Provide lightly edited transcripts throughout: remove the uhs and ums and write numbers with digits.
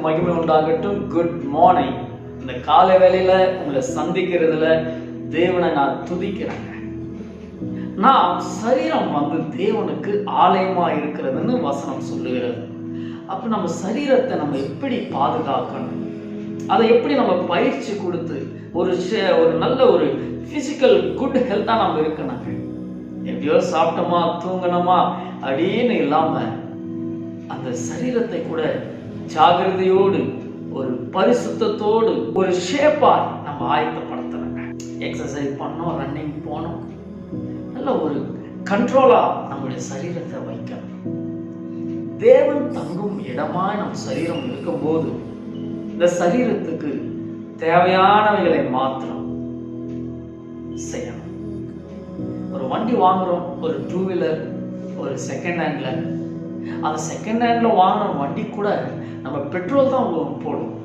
மகிமை உண்டாகட்டும். Good morning. இந்த காலை வேளையில உங்களை சந்திக்கிறதுல தேவனை நான் துதிக்கிறேங்க. நாம் சரீரம் தேவனுக்கு ஆலயமா இருக்கிறதுன்னு வசனம் சொல்லுகிறது. அப்ப நம்ம சரீரத்தை நம்ம எப்படி பாதுகாக்கணும், அதை எப்படி நம்ம பயிற்சி கொடுத்து ஒரு நல்ல ஒரு பிசிக்கல் குட் ஹெல்த்தா நம்ம இருக்கணுங்க. எப்படியோ சாப்பிட்டோமா தூங்கணுமா அப்படின்னு இல்லாம அந்த சரீரத்தை கூட ஜாகிரதையோடு ஒரு பரிசுத்தத்தோடு ஒரு ஷேப்பா நம்ம ஆயத்தப்படுத்தணுங்க. எக்ஸசைஸ் பண்ணோம், ரன்னிங் போனோம், நல்ல ஒரு கண்ட்ரோலா நம்முடைய சரீரத்தை வைக்கணும். தேவன் தங்கும் இடமா நம்ம சரீரம் இருக்கும்போது இந்த சரீரத்துக்கு தேவையானவைகளை மாத்திரம் செய்யணும். ஒரு வண்டி வாங்குறோம், ஒரு 2 வீலர், ஒரு செகண்ட் ஹேண்ட்ல. அந்த செகண்ட் ஹேண்ட்ல வாங்கின வண்டி கூட நம்ம பெட்ரோல் தான் போடுவோம்,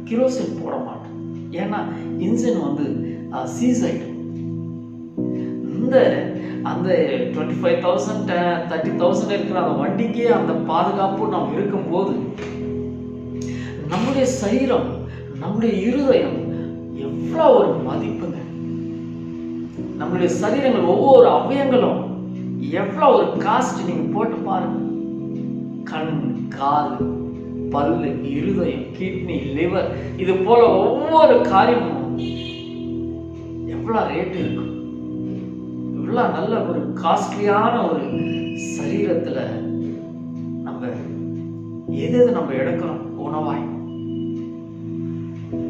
கிரோசின் போட மாட்டோம். ஏன்னா இன்ஜின் சீஸ் ஆயிடும். அந்த 25,000 30,000 இருக்கிற அந்த வண்டிக்கே அந்த பாதுகாப்பு நாம் இருக்கும்போது நம்முடைய சரீரம், நம்முடைய இருதயம் எவ்வளவு ஒரு மதிப்புங்க. நம்முடைய சரீரங்கள் ஒவ்வொரு அவயங்களும் எவ்வளவு ஒரு காஸ்ட் நீங்க போட்டு பாருங்க. கண், காது, பல்லு, இருதயம், கிட்னி, லிவர், இது போல ஒவ்வொரு காரியமும் எவ்வளவு ரேட் இருக்கும். இவ்வளவு நல்ல ஒரு காஸ்ட்லியான ஒரு சரீரத்துல நம்ம எது நம்ம எடுக்கிறோம் உணவாய்.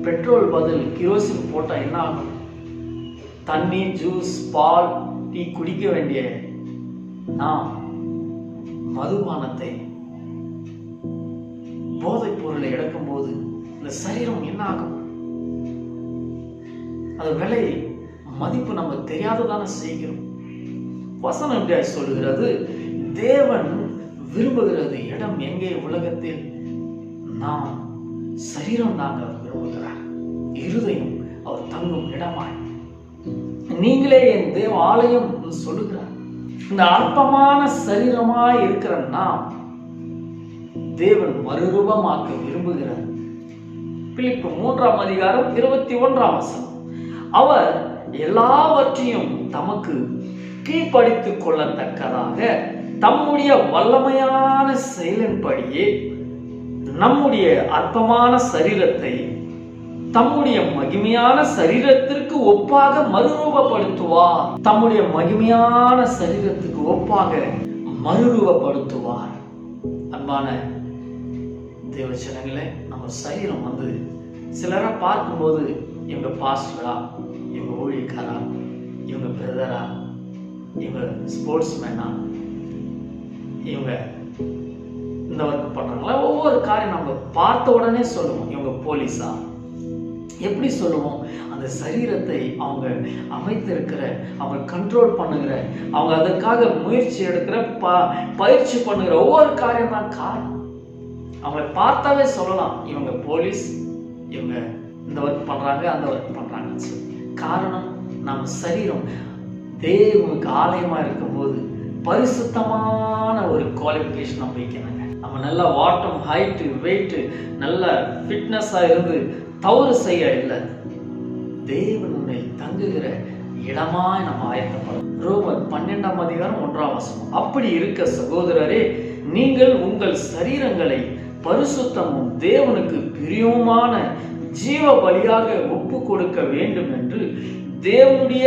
பெட்ரோல் பதில் கிரோசின் போட்டா என்ன ஆகும்? தண்ணி, ஜூஸ், பால், டீ குடிக்க வேண்டிய நாம் மதுபானத்தை, போதைப் பொருளை எடுக்கும் போது இந்த சரீரம் என்ன ஆகும்? அது விலை மதிப்பு நம்ம தெரியாததான செய்கிறோம். வசனம் எப்படியா சொல்லுகிறது? தேவன் விரும்புகிறது இடம் எங்கே? உலகத்தில் நாம் சரீரம் தாங்க அவர் விரும்புகிறார். இருதயம் அவர் தங்கும் இடமாய். நீங்களே என் தேவ ஆலயம் சொல்லுகிறார். இந்த அற்பமான சரீரமாய் இருக்கிற நாம் தேவன் மறுரூபமாக்க விரும்புகிறார். பிலிப்பு 3ஆம் அதிகாரம் 21ஆம் வசனம். அவர் எல்லாவற்றையும் தமக்கு கீழ்ப்படுத்திக் கொள்ளத்தக்கதாக தம்முடைய வல்லமையான செயலின்படியே நம்முடைய அற்பமான சரீரத்தை தம்முடைய மகிமையான சரீரத்திற்கு ஒப்பாக மறுரூபப்படுத்துவார். தம்முடைய மகிமையான சரீரத்துக்கு ஒப்பாக மறுரூபப்படுத்துவார். அன்பான தேவச்சனங்களே, நம்ம சரீரம் சிலரை பார்க்கும்போது இவங்க பாஸ்டரா, இவங்க ஊழியக்காரா, இவங்க பிரதரா, இவங்க ஸ்போர்ட்ஸ் மேனா, இவங்க இந்த ஒர்க் பண்றாங்களா, ஒவ்வொரு காரியம் நம்ம பார்த்த உடனே சொல்லுவோம். இவங்க போலீஸா, எப்படி சொல்லுவோம்? அந்த சரீரத்தை அவங்க அமைத்திருக்கிற, அவங்க கண்ட்ரோல் பண்ணுகிற, அவங்க அதற்காக முயற்சி எடுக்கிற, பயிற்சி பண்ணுகிற ஒவ்வொரு காரியம் தான் காரணம். அவங்களை பார்த்தாவே சொல்லலாம், இவங்க போலீஸ், இவங்க இந்த ஒர்க் பண்றாங்க, அந்த ஒர்க் பண்றாங்கன்னு சொல்லி. காரணம், நம்ம சரீரம் தேவனுக்கு ஆலயமா இருக்கும்போது பரிசுத்தமான ஒரு குவாலிஃபிகேஷன் நம்ம வைக்கணுங்க. நம்ம நல்லா வாட்டம், ஹைட்டு, வெயிட்டு, நல்ல ஃபிட்னஸா இருந்து தவறு செய்ய இல்லை, தேவனுடைய தங்குகிற இடமாய் நம்ம ஆயத்தப்படும். ரோமர் 12ஆம் அதிகாரம் 1ஆம் வசனம். அப்படி இருக்க சகோதரரே, நீங்கள் உங்கள் சரீரங்களை பரிசுத்தமும் தேவனுக்கு பிரியமான ஜீவ பலியாக ஒப்பு கொடுக்க வேண்டும் என்று தேவனுடைய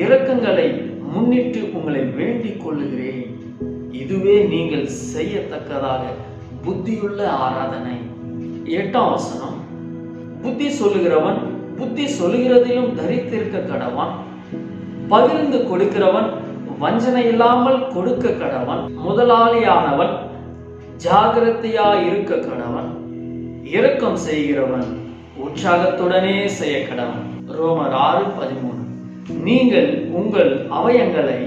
இரக்கங்களை முன்னிட்டு உங்களை வேண்டிக் கொள்ளுகிறேன். இதுவே நீங்கள் செய்யத்தக்கதாக புத்தியுள்ள ஆராதனை. 8ஆம் வசனம். புத்தி சொல்லுகிறவன் புத்தி சொல்லுகிறதிலும் தரித்திருக்க கடவன், பகிர்ந்து கொடுக்கிறவன் வஞ்சனை இல்லாமல் கொடுக்க கடவன், முதலாளியானவன் ஜாகிரதையா இருக்க கடவன், இரக்கம் செய்கிறவன் உற்சாகத்துடனே செய்ய கடவன். ரோமர் 6:13. நீங்கள் உங்கள் அவயங்களை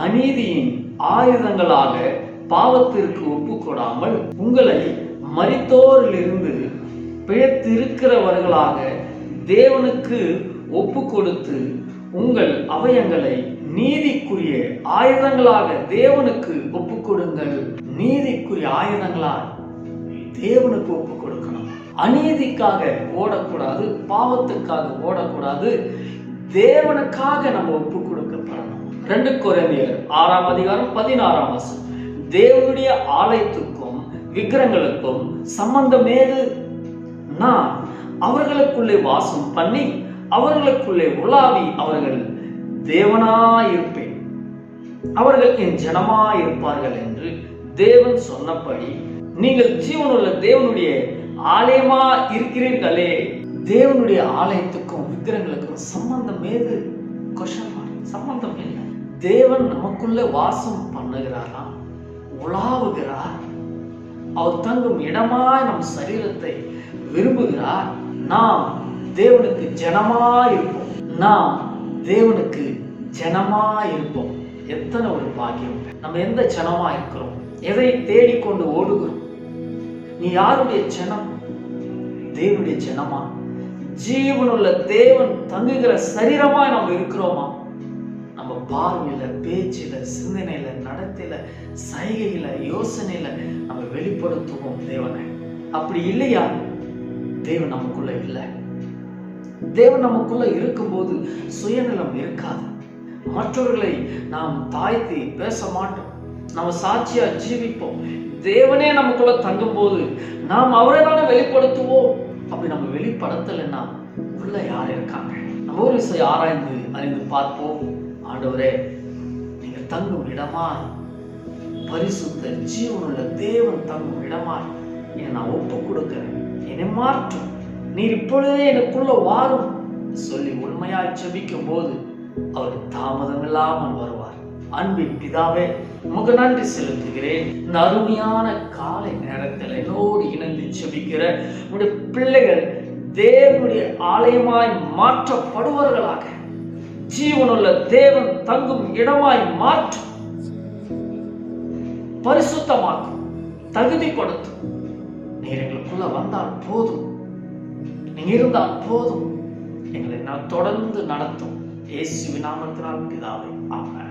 அநீதியின் ஆயுதங்களாக பாவத்திற்கு ஒப்புக்கொடாமல் உங்களை மரித்தோரிலிருந்து பிழைத்திருக்கிறவர்களாக தேவனுக்கு ஒப்பு கொடுத்து உங்கள் அவயங்களை நீதிக்குரிய ஆயுதங்களாக தேவனுக்கு ஒப்பு கொடுங்கள். நீதிக்குரிய ஆயுதங்களாக தேவனுக்கு ஒப்பு கொடுக்கணும். அநீதிக்காக ஓடக்கூடாது, பாவத்துக்காக ஓடக்கூடாது. தேவனுக்காக நம்ம ஒப்பு கொடுக்கப்படணும். 2 கொரிந்தியர் 6ஆம் அதிகாரம் 16ஆம் வசனம். தேவனுடைய ஆலயத்துக்கும் விக்கிரங்களுக்கும் சம்பந்தம் ஏது? நான் அவர்களுக்குள்ளே வாசம் பண்ணி அவர்களுக்குள்ளே உலாவி அவர்கள் தேவனாயிருப்பேன், அவர்கள் என் ஜனமாயிருப்பார்கள் என்று தேவன் சொன்னபடி நீங்கள் ஜீவனுள்ள தேவனுடைய ஆலயமா இருக்கிறீர்களே. தேவனுடைய ஆலயத்துக்கும் விக்கிரங்களுக்கும் சம்பந்தம் ஏது? சம்பந்தம் இல்லை. தேவன் நமக்குள்ள வாசம் பண்ணுகிறாரா, உலாவுகிறார். அவர் தங்கும் இடமாய் நம் சரீரத்தை விரும்புகிறார். நாம் தேவனுக்கு ஜனமாயிருப்போம். நாம் தேவனுக்கு ஜனமாயிருப்போம். எத்தனை ஒரு பாக்கியம்! நம்ம எந்த ஜனமா இருக்கிறோம்? எதை தேடிக்கொண்டு ஓடுகிறோம்? நீ யாருடைய ஜனம்? தேவனுடைய ஜனமா? ஜீவனுள்ள தேவன் தங்குகிற சரீரமா நம்ம இருக்கிறோமா? நம்ம பார்வையில, பேச்சில, சிந்தனையில, நடத்தையில, சைகையில, யோசனையில நம்ம வெளிப்படுத்துவோம் தேவனை. அப்படி இல்லையா, தேவன் நமக்குள்ள இல்லை. தேவன் நமக்குள்ள இருக்கும்போது சுயநலம் இருக்காது. மற்றவர்களை நாம் தாழ்த்தி பேச மாட்டோம். நம்ம சாட்சியா ஜீவிப்போம். தேவனே நமக்குள்ள தங்கும் போது நாம் அவரை தானே வெளிப்படுத்துவோம். அப்படி நம்ம வெளிப்படுத்தலைன்னா உள்ள யார் இருக்காங்க? நம்ம ஒரு விஷயம் ஆராய்ந்து அறிந்து பார்ப்போம். ஆண்டவரே, நீங்க தங்கும் இடமா, பரிசுத்த ஜீவனுள்ள தேவன் தங்கும் இடமா என்னை நான் ஒப்பு கொடுக்கிறேன், என்னை மாற்றும், நீர் இப்பொழுதே எனக்குள்ள வாரும் சொல்லி உண்மையாய் ஜெபிக்கும் போது அவர் தாமதம் இல்லாமல் வருவார். அன்பின் பிதாவே, உமக்கு நன்றி செலுத்துகிறேன். இந்த அருமையான காலை நேரத்தில் என்னோடு இணைந்து ஜெபிக்கிற உடைய பிள்ளைகள் தேவனுடைய ஆலயமாய் மாற்றப்படுவார்களாக. ஜீவனுள்ள தேவன் தங்கும் இடமாய் மாற்றும், பரிசுத்தமாக்கும், தகுதிப்படுத்தும். நீர் எங்களுக்குள்ள வந்தால் போதும், நீங்க இருந்தால் போதும். எங்களை நான் தொடர்ந்து நடத்தும். இயேசுவின் நாமத்தினால் பிதாவே, ஆமென்.